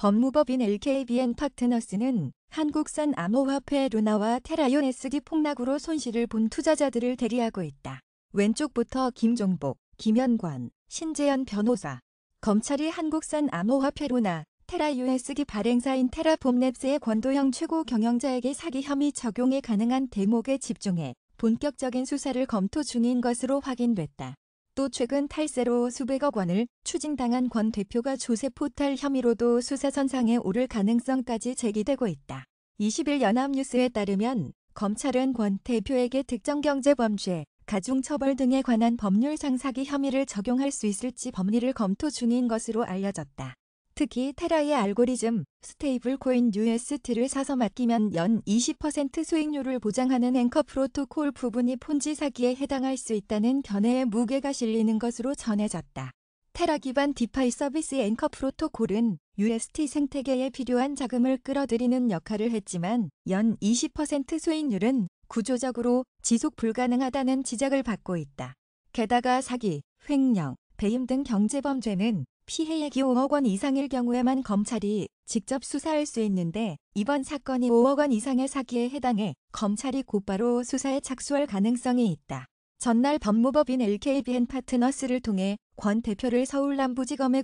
법무법인 LKBN 파트너스는 한국산 암호화폐 루나와 테라 USD 폭락으로 손실을 본 투자자들을 대리하고 있다. 왼쪽부터 김종복, 김현권, 신재현 변호사. 검찰이 한국산 암호화폐 루나, 테라 USD 발행사인 테라폼랩스의 권도형 최고 경영자에게 사기 혐의 적용에 가능한 대목에 집중해 본격적인 수사를 검토 중인 것으로 확인됐다. 또 최근 탈세로 수백억 원을 추징당한 권 대표가 조세 포탈 혐의로도 수사선상에 오를 가능성까지 제기되고 있다. 20일 연합뉴스에 따르면 검찰은 권 대표에게 특정경제범죄, 가중처벌 등에 관한 법률상 사기 혐의를 적용할 수 있을지 법리를 검토 중인 것으로 알려졌다. 특히 테라의 알고리즘, 스테이블 코인 UST를 사서 맡기면 연 20% 수익률을 보장하는 앵커 프로토콜 부분이 폰지 사기에 해당할 수 있다는 견해에 무게가 실리는 것으로 전해졌다. 테라 기반 디파이 서비스 앵커 프로토콜은 UST 생태계에 필요한 자금을 끌어들이는 역할을 했지만 연 20% 수익률은 구조적으로 지속 불가능하다는 지적을 받고 있다. 게다가 사기, 횡령, 배임 등 경제범죄는 피해액이 5억 원 이상일 경우에만 검찰이 직접 수사할 수 있는데 이번 사건이 5억 원 이상의 사기에 해당해 검찰이 곧바로 수사에 착수할 가능성이 있다. 전날 법무법인 LKBN 파트너스를 통해 권 대표를 서울남부지검에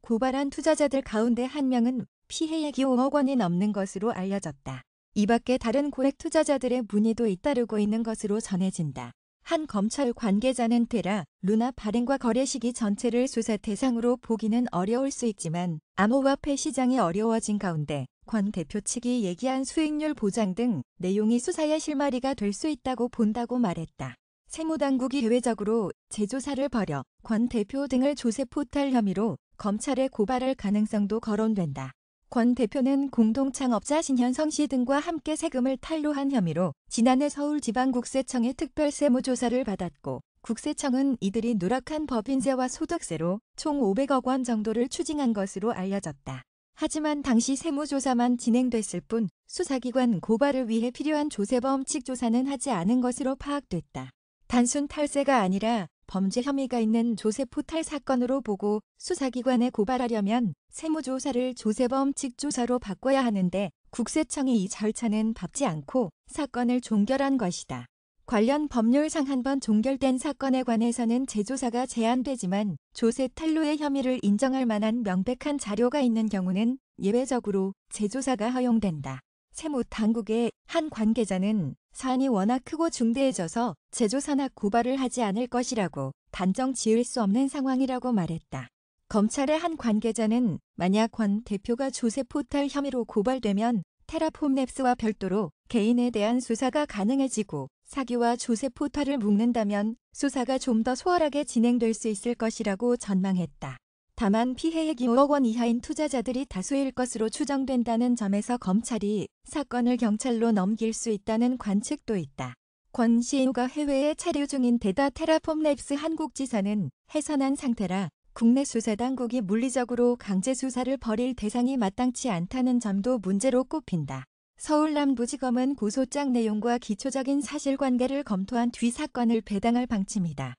고발한 투자자들 가운데 한 명은 피해액이 5억 원이 넘는 것으로 알려졌다. 이 밖에 다른 고액 투자자들의 문의도 잇따르고 있는 것으로 전해진다. 한 검찰 관계자는 테라, 루나 발행과 거래 시기 전체를 수사 대상으로 보기는 어려울 수 있지만 암호화폐 시장이 어려워진 가운데 권 대표 측이 얘기한 수익률 보장 등 내용이 수사의 실마리가 될 수 있다고 본다고 말했다. 세무당국이 대외적으로 재조사를 벌여 권 대표 등을 조세 포탈 혐의로 검찰에 고발할 가능성도 거론된다. 권 대표는 공동창업자 신현성 씨 등과 함께 세금을 탈루한 혐의로 지난해 서울지방국세청의 특별세무조사를 받았고 국세청은 이들이 누락한 법인세와 소득세로 총 500억 원 정도를 추징한 것으로 알려졌다. 하지만 당시 세무조사만 진행됐을 뿐 수사기관 고발을 위해 필요한 조세범칙 조사는 하지 않은 것으로 파악됐다. 단순 탈세가 아니라 범죄 혐의가 있는 조세 포탈 사건으로 보고 수사기관에 고발하려면 세무조사를 조세범칙 조사로 바꿔야 하는데 국세청이 이 절차는 밟지 않고 사건을 종결한 것이다. 관련 법률상 한 번 종결된 사건에 관해서는 재조사가 제한되지만 조세 탈루의 혐의를 인정할 만한 명백한 자료가 있는 경우는 예외적으로 재조사가 허용된다. 세무당국의 한 관계자는 사안이 워낙 크고 중대해져서 재조사나 고발을 하지 않을 것이라고 단정 지을 수 없는 상황이라고 말했다. 검찰의 한 관계자는 만약 권 대표가 조세 포탈 혐의로 고발되면 테라폼랩스와 별도로 개인에 대한 수사가 가능해지고 사기와 조세 포탈을 묶는다면 수사가 좀 더 수월하게 진행될 수 있을 것이라고 전망했다. 다만 피해액이 5억 원 이하인 투자자들이 다수일 것으로 추정된다는 점에서 검찰이 사건을 경찰로 넘길 수 있다는 관측도 있다. 권 CEO가 해외에 체류 중인 데다 테라폼랩스 한국지사는 해산한 상태라 국내 수사당국이 물리적으로 강제 수사를 벌일 대상이 마땅치 않다는 점도 문제로 꼽힌다. 서울남부지검은 고소장 내용과 기초적인 사실관계를 검토한 뒤 사건을 배당할 방침이다.